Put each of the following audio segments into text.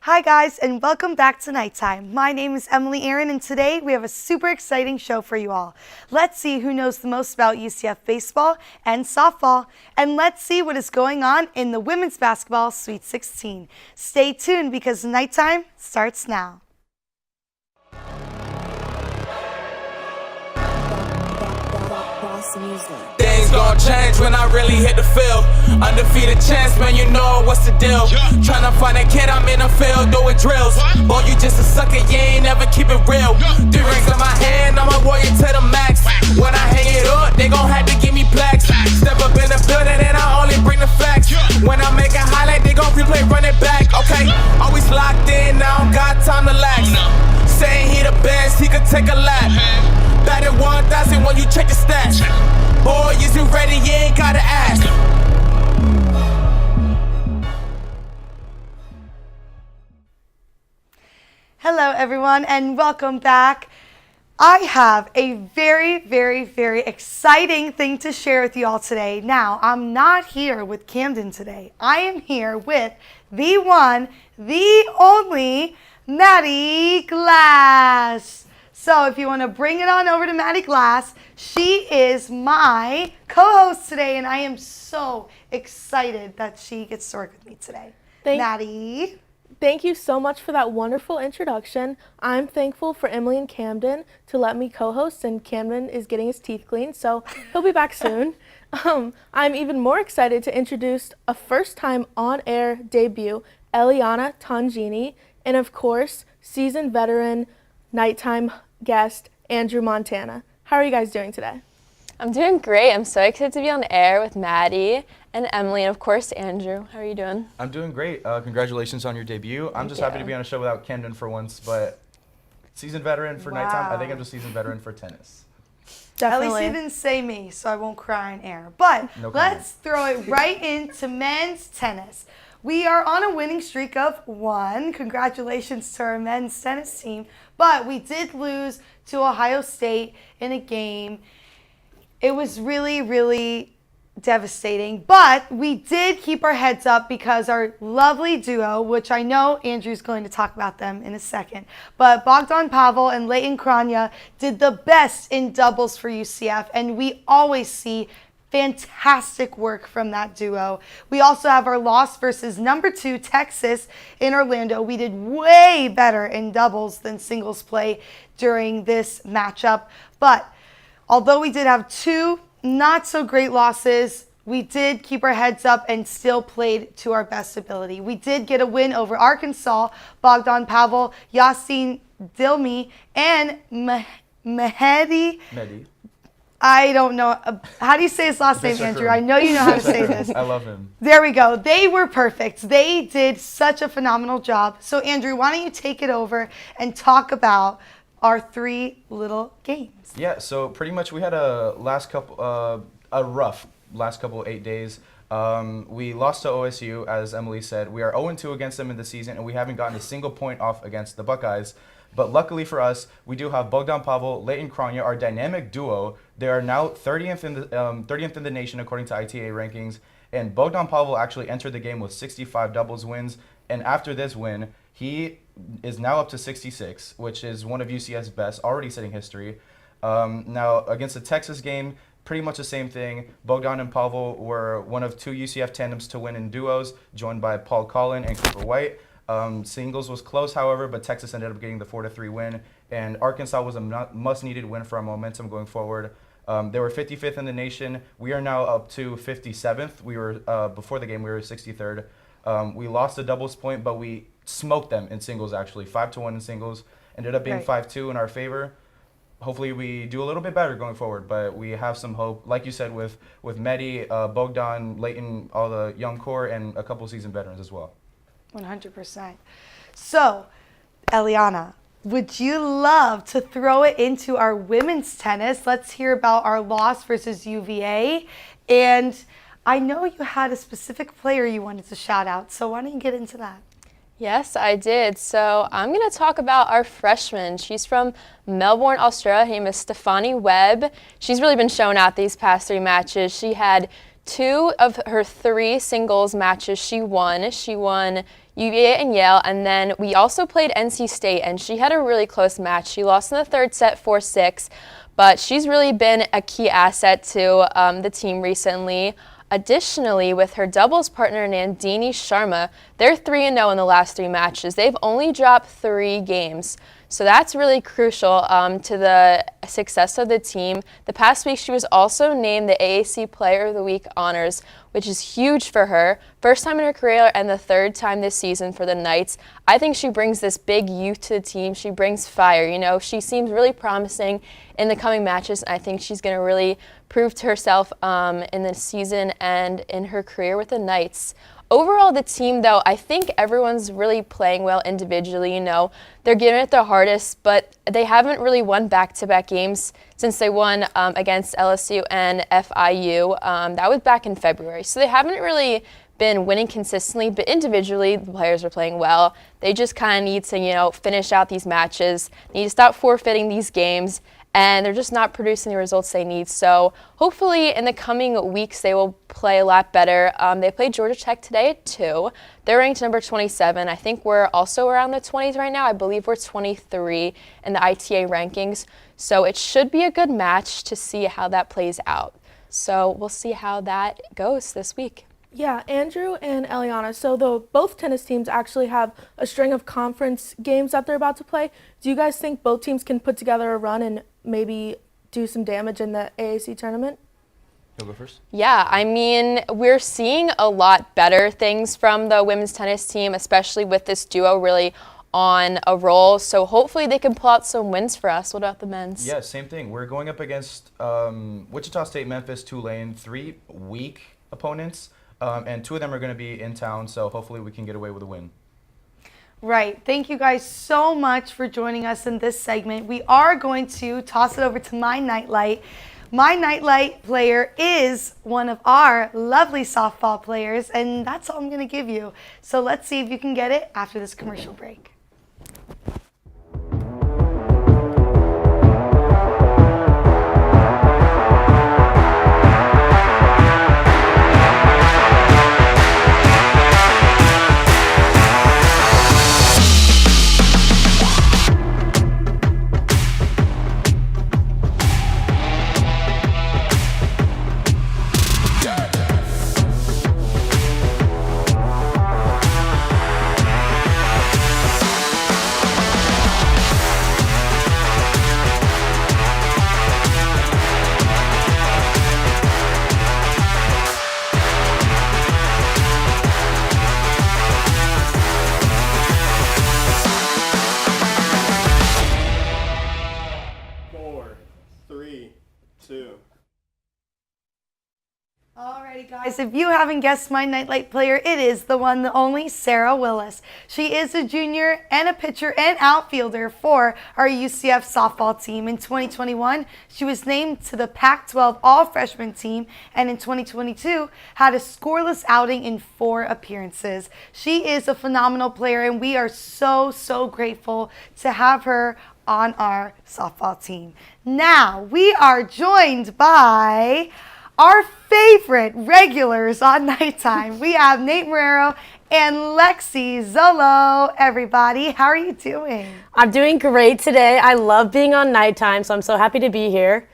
Hi guys, and welcome back to Nighttime. My name is Emily Aaron, and today we have a super exciting show for you all. Let's see who knows the most about UCF baseball and softball, and let's see what is going on in the women's basketball Sweet 16. Stay tuned because Nighttime starts now. Things gon' change when I really hit the field. Undefeated chance, man, you know what's the deal. Tryna find a kid, I'm in the field doing drills. Boy, you just a sucker, you ain't never keep it real. 3 rings in my hand, I'm a warrior to the max. When I hang it up, they gon' have to give me plaques. Step up in the building and I only bring the facts. When I make a highlight, they gon' replay, run it back. Okay, always locked in, now I don't got time to lax. Saying he the best, he could take a lap. Batted 1,000 when you check the stats. Boy, is you ready? You ain't gotta ask. Hello everyone, and welcome back. I have a very, very, very exciting thing to share with you all today. Now, I'm not here with Camden today. I am here with the one, the only Maddie Glass. So if you want to bring it on over to Maddie Glass, she is my co-host today, and I am so excited that she gets to work with me today. Maddie. Thank you so much for that wonderful introduction. I'm thankful for Emily and Camden to let me co-host, and Camden is getting his teeth cleaned, so he'll be back soon. I'm even more excited to introduce a first-time on-air debut, Elliana Tonghini, and of course, seasoned veteran, nighttime guest, Andrew Montana. How are you guys doing today? I'm doing great. I'm so excited to be on air with Maddie and Emily, and of course, Andrew. How are you doing? I'm doing great. Congratulations on your debut. I'm just happy to be on a show without Camden for once, but seasoned veteran for nighttime. I think I'm just seasoned veteran for tennis. Definitely. At least he didn't say me, so I won't cry on air. But let's throw it right into men's tennis. We are on a winning streak of 1. Congratulations to our men's tennis team. But we did lose to Ohio State in a game. It was really, really devastating. But we did keep our heads up because our lovely duo, which I know Andrew's going to talk about them in a second, but Bogdan Pavel and Leighton Kranya did the best in doubles for UCF, and we always see fantastic work from that duo. We also have our loss versus number 2 Texas in Orlando. We did way better in doubles than singles play during this matchup. But although we did have 2 not so great losses, we did keep our heads up and still played to our best ability. We did get a win over Arkansas. Bogdan Pavel, Yasin Dilmi, and Maddie. I don't know. How do you say his last name, Andrew? I know you know how to say this. I love him. There we go. They were perfect. They did such a phenomenal job. So, Andrew, why don't you take it over and talk about our 3 little games? Yeah, so pretty much we had a rough last couple 8 days. We lost to OSU, as Emily said. We are 0-2 against them in the season, and we haven't gotten a single point off against the Buckeyes. But luckily for us, we do have Bogdan Pavel, Leighton Kranya, our dynamic duo. They are now 30th in the nation according to ITA rankings. And Bogdan Pavel actually entered the game with 65 doubles wins. And after this win, he is now up to 66, which is one of UCF's best, already setting history. Now, against the Texas game, pretty much the same thing. Bogdan and Pavel were one of 2 UCF tandems to win in duos, joined by Paul Collin and Cooper White. Singles was close, however, but Texas ended up getting the 4-3 win, and Arkansas was a must-needed win for our momentum going forward. They were 55th in the nation. We are now up to 57th. We were before the game we were 63rd. We lost a doubles point, but we smoked them in singles. Actually, 5-1 in singles. Ended up being 5-2 in our favor. Hopefully we do a little bit better going forward, but we have some hope. Like you said, with Maddie, Bogdan, Leighton, all the young core, and a couple seasoned veterans as well. 100%. So, Elliana, would you love to throw it into our women's tennis? Let's hear about our loss versus UVA. And I know you had a specific player you wanted to shout out, so why don't you get into that? Yes, I did. So I'm going to talk about our freshman. She's from Melbourne, Australia. Her name is Stephanie Webb. She's really been showing out these past 3 matches. She had 2 of her 3 singles matches she won. She won UVA and Yale, and then we also played NC State, and she had a really close match. She lost in the third set 4-6, but she's really been a key asset to the team recently. Additionally, with her doubles partner Nandini Sharma, they're 3-0 in the last 3 matches. They've only dropped 3 games. So that's really crucial to the success of the team. The past week, she was also named the AAC Player of the Week honors, which is huge for her. First time in her career and the 3rd time this season for the Knights. I think she brings this big youth to the team. She brings fire. You know, she seems really promising in the coming matches. I think she's going to really prove to herself in this season and in her career with the Knights. Overall, the team, though, I think everyone's really playing well individually. You know, they're giving it their hardest, but they haven't really won back-to-back games since they won against LSU and FIU. That was back in February. So they haven't really been winning consistently, but individually, the players are playing well. They just kind of need to, you know, finish out these matches, need to stop forfeiting these games, and they're just not producing the results they need. So hopefully in the coming weeks they will play a lot better. They played Georgia Tech today at 2. They're ranked number 27. I think we're also around the 20s right now. I believe we're 23 in the ITA rankings. So it should be a good match to see how that plays out. So we'll see how that goes this week. Yeah, Andrew and Elliana, so both tennis teams actually have a string of conference games that they're about to play. Do you guys think both teams can put together a run and maybe do some damage in the AAC tournament? You'll go first. Yeah, I mean, we're seeing a lot better things from the women's tennis team, especially with this duo really on a roll. So hopefully they can pull out some wins for us. What about the men's? Yeah, same thing. We're going up against Wichita State, Memphis, Tulane, 3 weak opponents. And 2 of them are going to be in town, so hopefully we can get away with a win. Right. Thank you guys so much for joining us in this segment. We are going to toss it over to my nightlight. My nightlight player is one of our lovely softball players, and that's all I'm going to give you. So let's see if you can get it after this commercial break. Alrighty guys, if you haven't guessed my nightlight player, it is the one, the only Sarah Willis. She is a junior and a pitcher and outfielder for our UCF softball team. In 2021, she was named to the Pac-12 All-Freshman team, and in 2022 had a scoreless outing in 4 appearances. She is a phenomenal player, and we are so grateful to have her on our softball team. Now, we are joined by our favorite regulars on Nighttime. We have Nate Marrero and Lexi Zollo. Everybody, how are you doing? I'm doing great today. I love being on Nighttime, so I'm so happy to be here.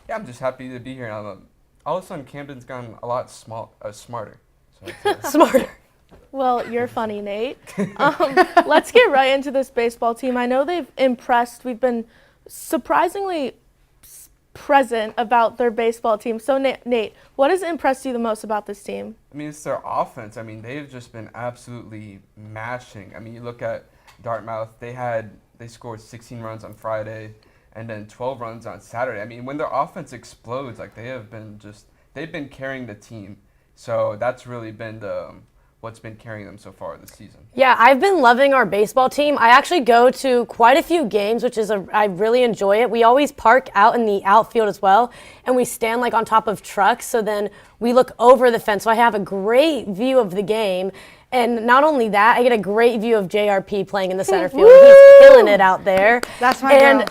Yeah, I'm just happy to be here. All of a sudden, Camden's gotten a lot smarter. So Smarter. Well, you're funny, Nate. Let's get right into this baseball team. I know they've impressed. We've been surprisingly present about their baseball team. So Nate, what has impressed you the most about this team? I mean, it's their offense. I mean, they've just been absolutely mashing. I mean, you look at Dartmouth, they scored 16 runs on Friday and then 12 runs on Saturday. I mean, when their offense explodes, like they've been carrying the team. So that's really been what's been carrying them so far this season. Yeah, I've been loving our baseball team. I actually go to quite a few games, I really enjoy it. We always park out in the outfield as well, and we stand like on top of trucks, so then we look over the fence. So I have a great view of the game. And not only that, I get a great view of JRP playing in the center field. He's killing it out there. That's my girl.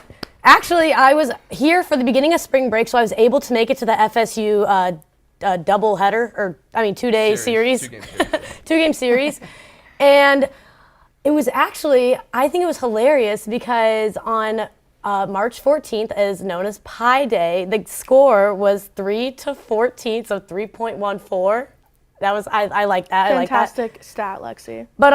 Actually, I was here for the beginning of spring break, so I was able to make it to the FSU double header, 2-day series. 2-game series. 2-game series. And it was actually, I think it was hilarious because on March 14th is known as Pi Day. The score was 3-14, so 3.14. That was, I like that. Fantastic stat, Lexi. But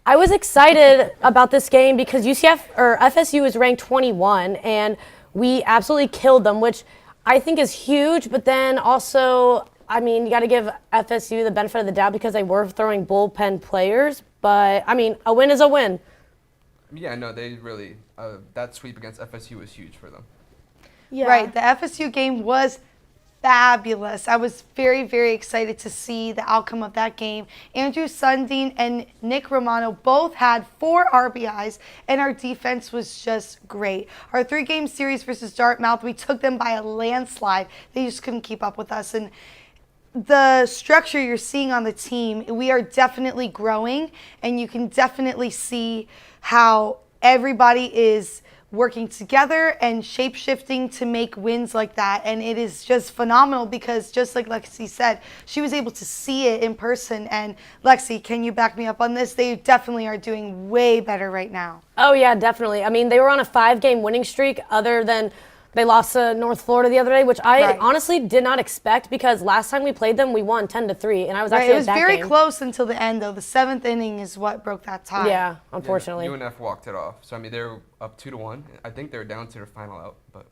I was excited about this game because FSU is ranked 21, and we absolutely killed them, which I think is huge. But then also, I mean, you got to give FSU the benefit of the doubt because they were throwing bullpen players. But I mean, a win is a win. Yeah, no, they really that sweep against FSU was huge for them. Yeah. Right. The FSU game was fabulous. I was very, very excited to see the outcome of that game. Andrew Sundin and Nick Romano both had 4 RBIs, and our defense was just great. Our 3-game series versus Dartmouth, we took them by a landslide. They just couldn't keep up with us. And the structure you're seeing on the team, we are definitely growing, and you can definitely see how everybody is working together and shape-shifting to make wins like that. And it is just phenomenal because, just like Lexi said, she was able to see it in person. And Lexi, can you back me up on this? They definitely are doing way better right now. Oh, yeah, definitely. I mean, they were on a 5-game winning streak other than they lost to North Florida the other day, which I honestly did not expect because last time we played them, we won 10-3, and I was actually It was at that very game. close until the end, though. The 7th inning is what broke that tie. Yeah, unfortunately. Yeah, UNF walked it off. So, I mean, they were up 2-1. I think they were down to their final out, but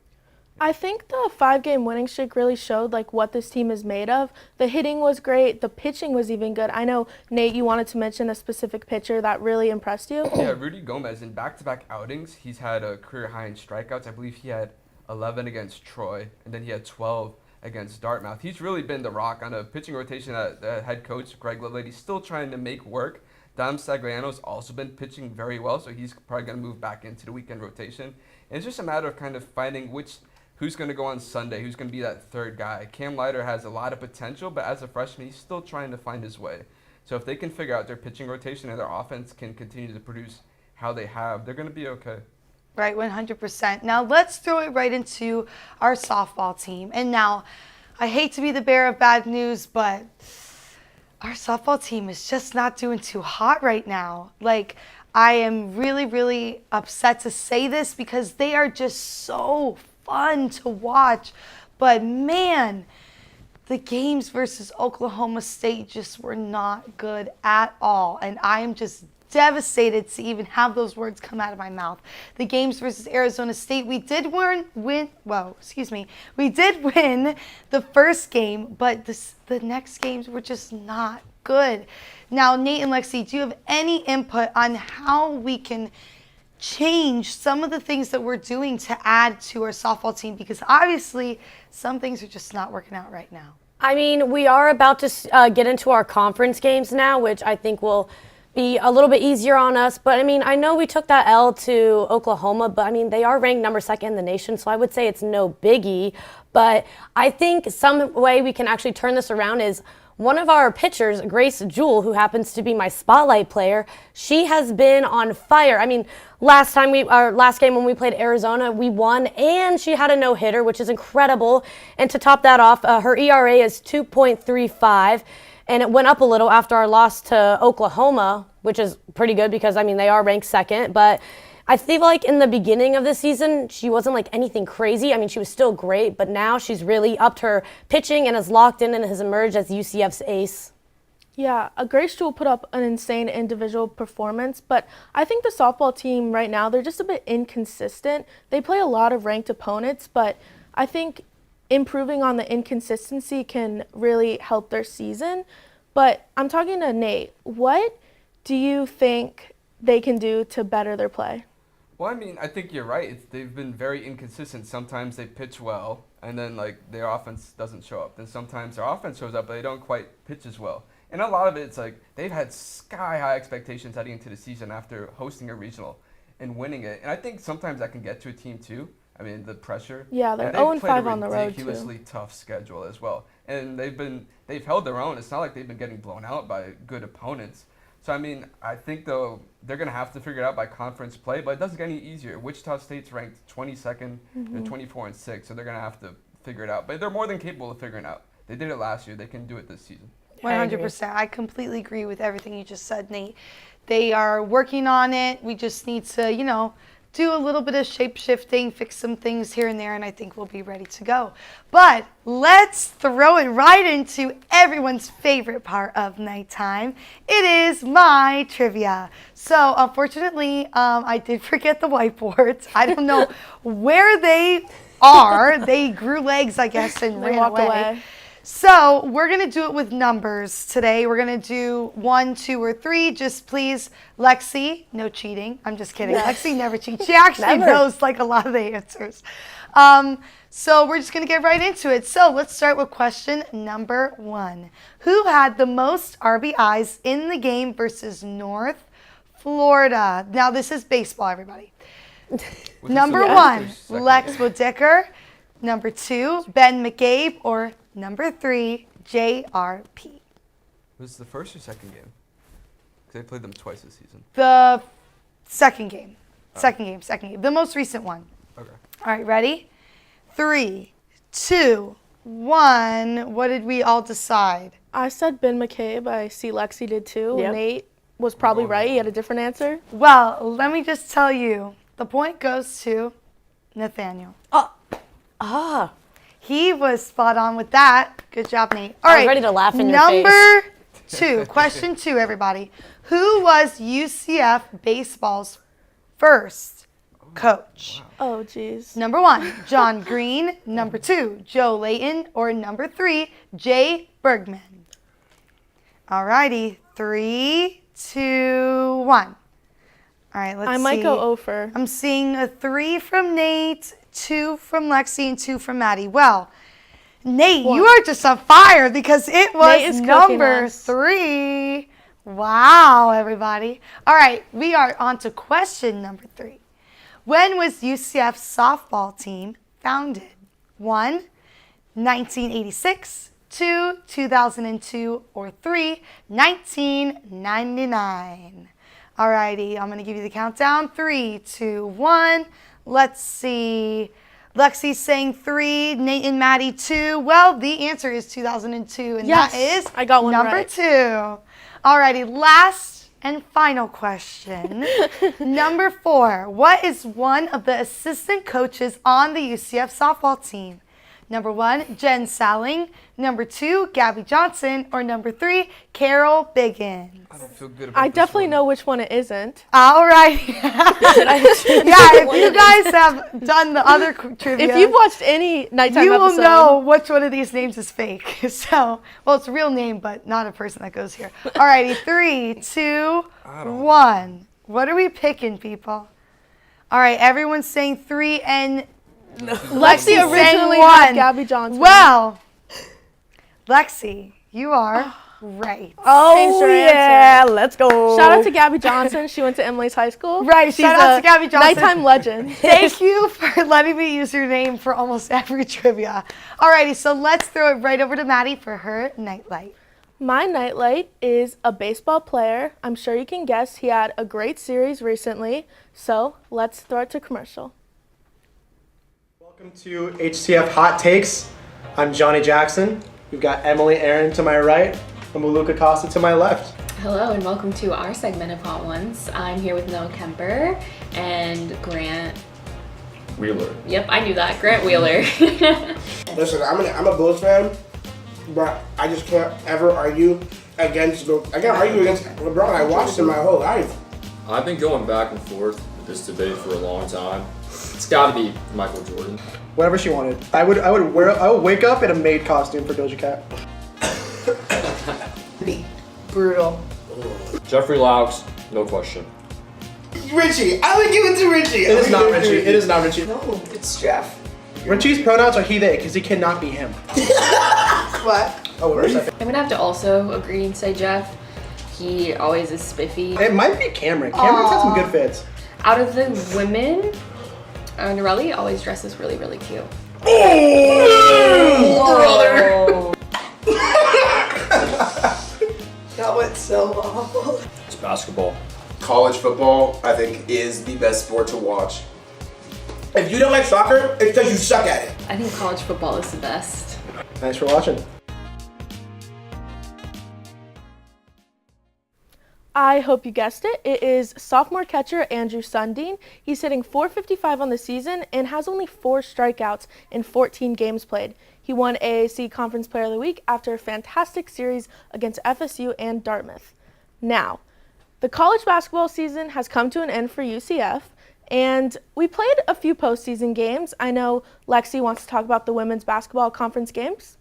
I think the 5-game winning streak really showed like what this team is made of. The hitting was great. The pitching was even good. I know, Nate, you wanted to mention a specific pitcher that really impressed you. Yeah, Rudy Gomez, in back-to-back outings, he's had a career high in strikeouts. I believe he had 11 against Troy, and then he had 12 against Dartmouth. He's really been the rock on a pitching rotation that head coach Greg Lovelady's still trying to make work. Dom Stagliano's also been pitching very well, so he's probably going to move back into the weekend rotation. And it's just a matter of kind of finding who's going to go on Sunday, who's going to be that third guy. Cam Leiter has a lot of potential, but as a freshman, he's still trying to find his way. So if they can figure out their pitching rotation and their offense can continue to produce how they have, they're going to be okay. Right, 100%. Now let's throw it right into our softball team. And now, I hate to be the bearer of bad news, but our softball team is just not doing too hot right now. Like, I am really, really upset to say this because they are just so fun to watch. But man, the games versus Oklahoma State just were not good at all. And I am just devastated to even have those words come out of my mouth. The games versus Arizona State, we did win the first game, but the next games were just not good. Now, Nate and Lexi, do you have any input on how we can change some of the things that we're doing to add to our softball team? Because obviously some things are just not working out right now. I mean, we are about to get into our conference games now, which I think will be a little bit easier on us. But I mean, I know we took that L to Oklahoma, but I mean, they are ranked number 2 in the nation, so I would say it's no biggie. But I think some way we can actually turn this around is one of our pitchers, Grace Jewell, who happens to be my spotlight player, she has been on fire. I mean, last game when we played Arizona, we won, and she had a no-hitter, which is incredible. And to top that off, her ERA is 2.35. And it went up a little after our loss to Oklahoma, which is pretty good because, I mean, they are ranked 2nd. But I feel like in the beginning of the season, she wasn't like anything crazy. I mean, she was still great, but now she's really upped her pitching and is locked in and has emerged as UCF's ace. Yeah, Grace Jewell put up an insane individual performance, but I think the softball team right now, they're just a bit inconsistent. They play a lot of ranked opponents, but I think improving on the inconsistency can really help their season. But I'm talking to Nate. What do you think they can do to better their play? Well, I mean, I think you're right. They've been very inconsistent. Sometimes they pitch well, and then like their offense doesn't show up. Then sometimes their offense shows up, but they don't quite pitch as well. And a lot of it's like they've had sky-high expectations heading into the season after hosting a regional and winning it. And I think sometimes that can get to a team too. I mean, the pressure. Yeah, they're 0-5 on the road too. Ridiculously tough schedule as well, and they've held their own. It's not like they've been getting blown out by good opponents. So I mean, I think though they're gonna have to figure it out by conference play, but it doesn't get any easier. Wichita State's ranked 22nd, they're 24-6, so they're gonna have to figure it out. But they're more than capable of figuring it out. They did it last year. They can do it this season. 100%. I completely agree with everything you just said, Nate. They are working on it. We just need to, do a little bit of shape shifting, fix some things here and there, and I think we'll be ready to go. But let's throw it right into everyone's favorite part of nighttime. It is my trivia. So unfortunately, I did forget the whiteboards. I don't know where they are. They grew legs, I guess, and ran away. So we're going to do it with numbers today. We're going to do 1, 2, or 3. Just please, Lexi, no cheating. I'm just kidding. Lexi never cheats. She actually knows like a lot of the answers. So we're just going to get right into it. So let's start with question number 1. Who had the most RBIs in the game versus North Florida? Now this is baseball, everybody. Number 1, Lex Woodicker. Number 2, Ben McCabe, or number 3, JRP. Was it the first or second game? Because they played them twice this season. The second game. Second game. The most recent one. Okay. All right, ready? 3, 2, 1. What did we all decide? I said Ben McCabe. I see Lexi did too. Yep. Nate was probably right. He had a different answer. Well, let me just tell you, the point goes to Nathaniel. He was spot on with that. Good job, Nate. All right. I was ready to laugh in your face. Number 2, question 2, everybody. Who was UCF baseball's first coach? Oh, geez. Number 1, John Green. Number 2, Joe Layton. Or number 3, Jay Bergman. All righty. 3, 2, 1. All right, let's see. I might go over. I'm seeing a 3 from Nate, 2 from Lexi, and 2 from Maddie. Well, Nate, you are just on fire because it was number 3. Wow, everybody. All right, we are on to question number 3. When was UCF's softball team founded? 1, 1986, 2, 2002, or 3, 1999. All righty, I'm going to give you the countdown. 3, 2, 1. Let's see. Lexi's saying 3, Nate and Maddie 2. Well, the answer is 2002, and yes, that is I got one number right. 2. All righty, last and final question. Number 4. What is one of the assistant coaches on the UCF softball team? Number 1, Jen Salling. Number 2, Gabby Johnson. Or number 3, Carol Biggins. I don't feel good about I this definitely one. know which one it isn't. All right. Yeah, if you guys have done the other trivia, If you've watched any nighttime you will episode, know which one of these names is fake. So, well, it's a real name, but not a person that goes here. All righty, 3, 2, 1. What are we picking, people? All right, everyone's saying 3, and Lexi saying originally 1. had Gabby Johnson. Well, Lexi, you are right. Oh, your yeah. Let's go. Shout out to Gabby Johnson. She went to Emily's high school. Right, She's shout out a to Gabby Johnson. Nighttime legend. Thank you for letting me use your name for almost every trivia. Alrighty, so let's throw it right over to Maddie for her nightlight. My nightlight is a baseball player. I'm sure you can guess he had a great series recently. So let's throw it to commercial. Welcome to HCF Hot Takes. I'm Johnny Jackson. We've got Emily Aaron to my right and Maluka Costa to my left. Hello and welcome to our segment of Hot Ones. I'm here with Noah Kemper and Grant Wheeler. Yep, I knew that. Grant Wheeler. Listen, I'm a Bulls fan, but I just can't ever argue against LeBron. I watched him my whole life. I've been going back and forth with this debate for a long time. It's got to be Michael Jordan. Whatever she wanted. I would wake up in a maid costume for Doja Cat. Brutal. Jeffrey Laux, no question. Richie, I would give it to Richie. It is not Richie. It is not Richie. No, it's Jeff. Richie's pronouns are he, they, because he cannot be him. What? Oh, wait a second. I'm gonna have to also agree and say Jeff. He always is spiffy. It might be Cameron. Cameron's had some good fits. Out of the women, Norelli always dresses really, really cute. Brother. That went so awful. It's basketball. College football, I think, is the best sport to watch. If you don't like soccer, it's because you suck at it. I think college football is the best. Thanks for watching. I hope you guessed it. It is sophomore catcher Andrew Sundin. He's hitting .455 on the season and has only 4 strikeouts in 14 games played. He won AAC Conference Player of the Week after a fantastic series against FSU and Dartmouth. Now, the college basketball season has come to an end for UCF, and we played a few postseason games. I know Lexi wants to talk about the women's basketball conference games.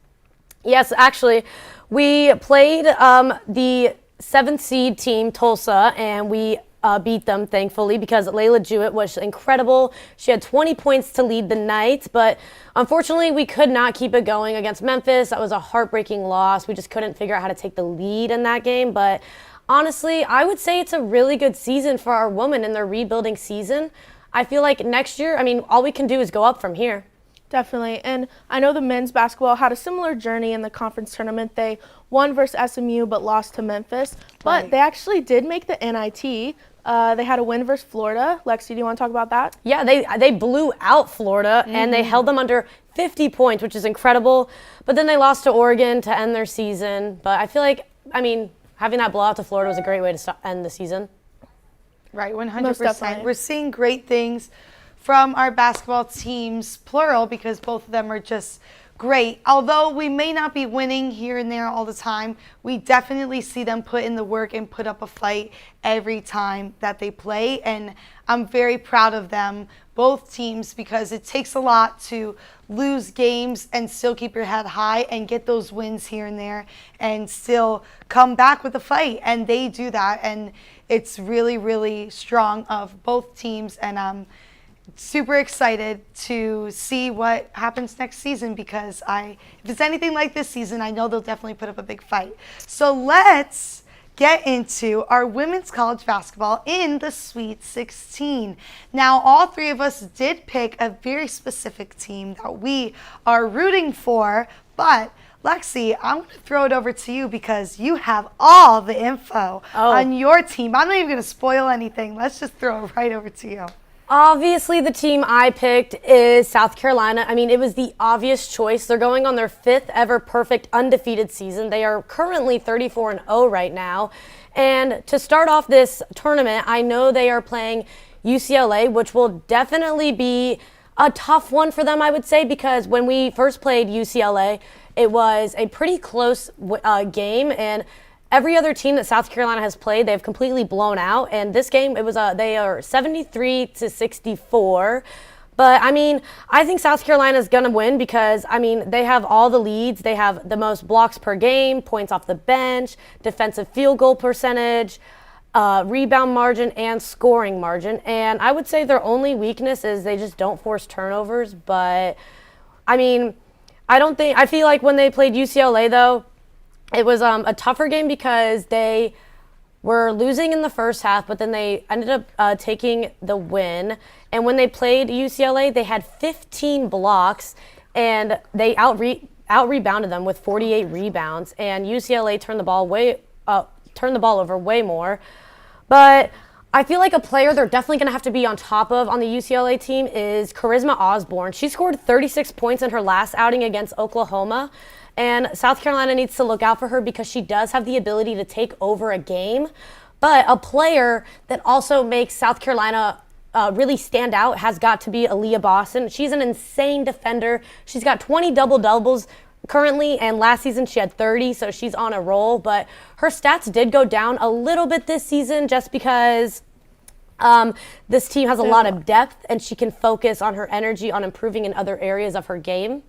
Yes, actually, we played the 7th seed team, Tulsa, and we beat them, thankfully, because Layla Jewett was incredible. She had 20 points to lead the night, but unfortunately, we could not keep it going against Memphis. That was a heartbreaking loss. We just couldn't figure out how to take the lead in that game, but honestly, I would say it's a really good season for our women in their rebuilding season. I feel like next year, all we can do is go up from here. Definitely. And I know the men's basketball had a similar journey in the conference tournament. They won versus SMU but lost to Memphis. But they actually did make the NIT. They had a win versus Florida. Lexi, do you want to talk about that? Yeah, they blew out Florida and they held them under 50 points, which is incredible. But then they lost to Oregon to end their season. But I feel like, having that blowout to Florida was a great way to end the season. Right, 100%. Most definitely. We're seeing great things from our basketball teams, plural, because both of them are just great. Although we may not be winning here and there all the time, we definitely see them put in the work and put up a fight every time that they play. And I'm very proud of them, both teams, because it takes a lot to lose games and still keep your head high and get those wins here and there and still come back with a fight. And they do that. And it's really, really strong of both teams. And I'm super excited to see what happens next season, because if it's anything like this season, I know they'll definitely put up a big fight. So let's get into our women's college basketball in the Sweet 16. Now, all 3 of us did pick a very specific team that we are rooting for, but Lexi, I'm going to throw it over to you because you have all the info on your team. I'm not even going to spoil anything. Let's just throw it right over to you. Obviously, the team I picked is South Carolina. It was the obvious choice. They're going on their 5th ever perfect undefeated season. They are currently 34-0 right now. And to start off this tournament, I know they are playing UCLA, which will definitely be a tough one for them, I would say, because when we first played UCLA, it was a pretty close game, and every other team that South Carolina has played, they've completely blown out. And this game, it was they are 73-64. But I think South Carolina is gonna win because they have all the leads. They have the most blocks per game, points off the bench, defensive field goal percentage, rebound margin, and scoring margin. And I would say their only weakness is they just don't force turnovers. But I feel like when they played UCLA though, it was a tougher game because they were losing in the first half, but then they ended up taking the win. And when they played UCLA, they had 15 blocks, and they out-rebounded them with 48 rebounds. And UCLA turned the ball over way more. But I feel like a player they're definitely going to have to be on top of on the UCLA team is Charisma Osborne. She scored 36 points in her last outing against Oklahoma. And South Carolina needs to look out for her because she does have the ability to take over a game. But a player that also makes South Carolina really stand out has got to be Aaliyah Boston. She's an insane defender. She's got 20 double-doubles currently, and last season she had 30, so she's on a roll. But her stats did go down a little bit this season just because this team has a lot of depth, and she can focus on her energy on improving in other areas of her game.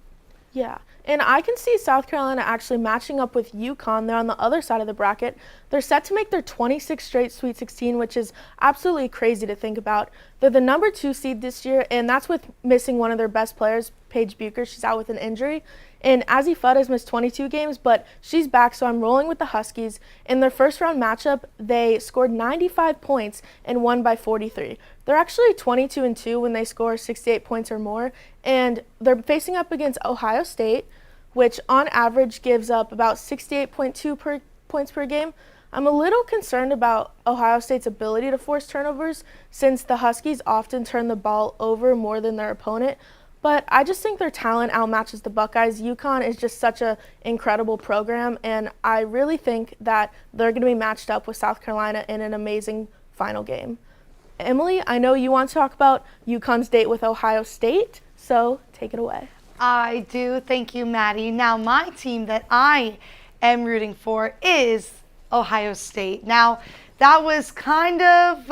Yeah. And I can see South Carolina actually matching up with UConn. They're on the other side of the bracket. They're set to make their 26th straight Sweet 16, which is absolutely crazy to think about. They're the number 2 seed this year, and that's with missing one of their best players, Paige Bucher. She's out with an injury. And Azzy Fudd has missed 22 games, but she's back, so I'm rolling with the Huskies. In their first round matchup, they scored 95 points and won by 43. They're actually 22-2 when they score 68 points or more, and they're facing up against Ohio State, which on average gives up about 68.2 points per game. I'm a little concerned about Ohio State's ability to force turnovers since the Huskies often turn the ball over more than their opponent. But I just think their talent outmatches the Buckeyes. UConn is just such an incredible program, and I really think that they're going to be matched up with South Carolina in an amazing final game. Emily, I know you want to talk about UConn's date with Ohio State, so take it away. I do. Thank you, Maddie. Now, my team that I am rooting for is Ohio State. Now, that was kind of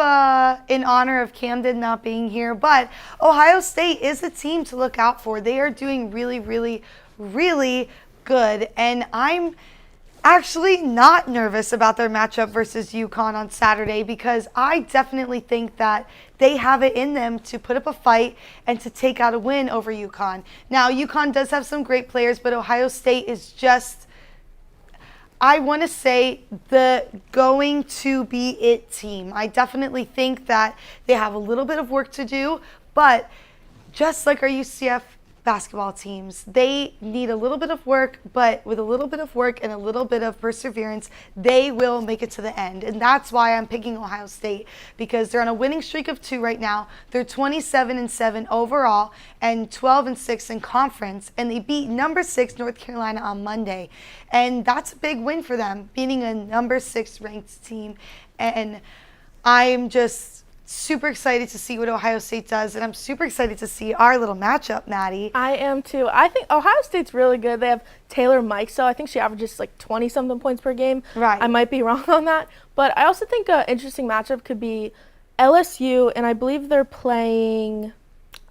in honor of Camden not being here, but Ohio State is a team to look out for. They are doing really, really, really good, and I'm actually not nervous about their matchup versus UConn on Saturday because I definitely think that they have it in them to put up a fight and to take out a win over UConn. Now, UConn does have some great players, but Ohio State is just, I want to say, the going to be it team. I definitely think that they have a little bit of work to do, but just like our UCF basketball teams, they need a little bit of work, but with a little bit of work and a little bit of perseverance, they will make it to the end. And that's why I'm picking Ohio State, because they're on a winning streak of 2 right now. They're 27-7 overall and 12-6 in conference, and they beat number 6 North Carolina on Monday. And that's a big win for them, beating a number 6 ranked team. And I'm just super excited to see what Ohio State does, and I'm super excited to see our little matchup, Maddie. I am too. I think Ohio State's really good. They have Taylor Mikesell. I think she averages like 20-something points per game. Right. I might be wrong on that, but I also think an interesting matchup could be LSU, and I believe they're playing,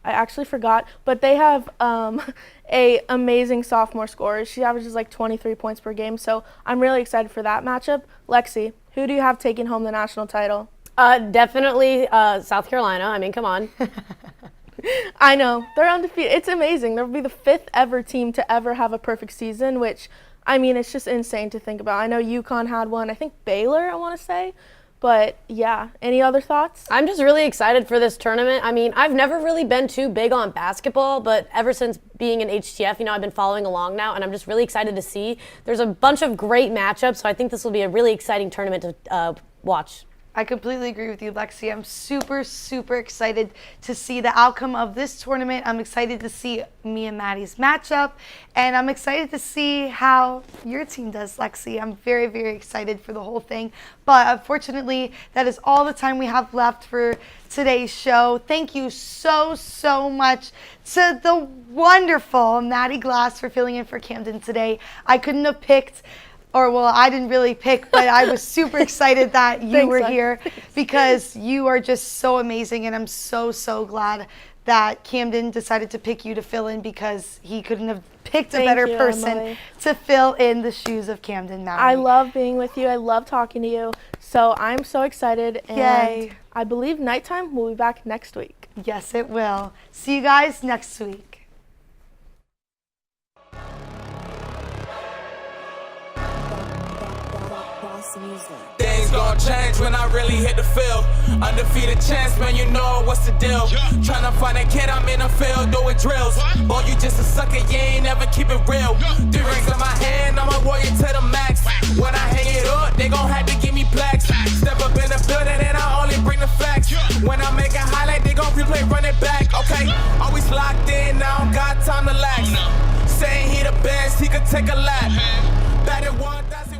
I actually forgot, but they have a amazing sophomore scorer. She averages like 23 points per game, so I'm really excited for that matchup. Lexi, who do you have taking home the national title? Definitely South Carolina. I mean, come on. I know. They're undefeated. It's amazing. They'll be the 5th ever team to ever have a perfect season, which, I mean, it's just insane to think about. I know UConn had one. I think Baylor, I want to say. But, yeah. Any other thoughts? I'm just really excited for this tournament. I mean, I've never really been too big on basketball, but ever since being in HTF, you know, I've been following along now, and I'm just really excited to see. There's a bunch of great matchups, so I think this will be a really exciting tournament to watch. I completely agree with you, Lexi. I'm super, super excited to see the outcome of this tournament. I'm excited to see me and Maddie's matchup, and I'm excited to see how your team does, Lexi. I'm very, very excited for the whole thing. But unfortunately, that is all the time we have left for today's show. Thank you so, so much to the wonderful Maddie Glass for filling in for Camden today. I couldn't have picked, or well, I didn't really pick, but I was super excited that you were here because you are just so amazing, and I'm so, so glad that Camden decided to pick you to fill in because he couldn't have picked a better person Emily. to fill in the shoes of Camden, Maddie. I love being with you. I love talking to you. So I'm so excited, and Yay. I believe Nighttime will be back next week. Yes, it will. See you guys next week. Things gon' change when I really hit the field. Undefeated chance, man, you know what's the deal. Tryna find a kid, I'm in the field doing drills. Boy, you just a sucker, you ain't never keep it real. 3 rings in my hand, I'm a warrior to the max. When I hang it up, they gon' have to give me plaques. Step up in the building and I only bring the facts. When I make a highlight, they gon' replay, run it back. Okay, always locked in, now I don't got time to lax. Saying he the best, he could take a lap. Batted 1,000.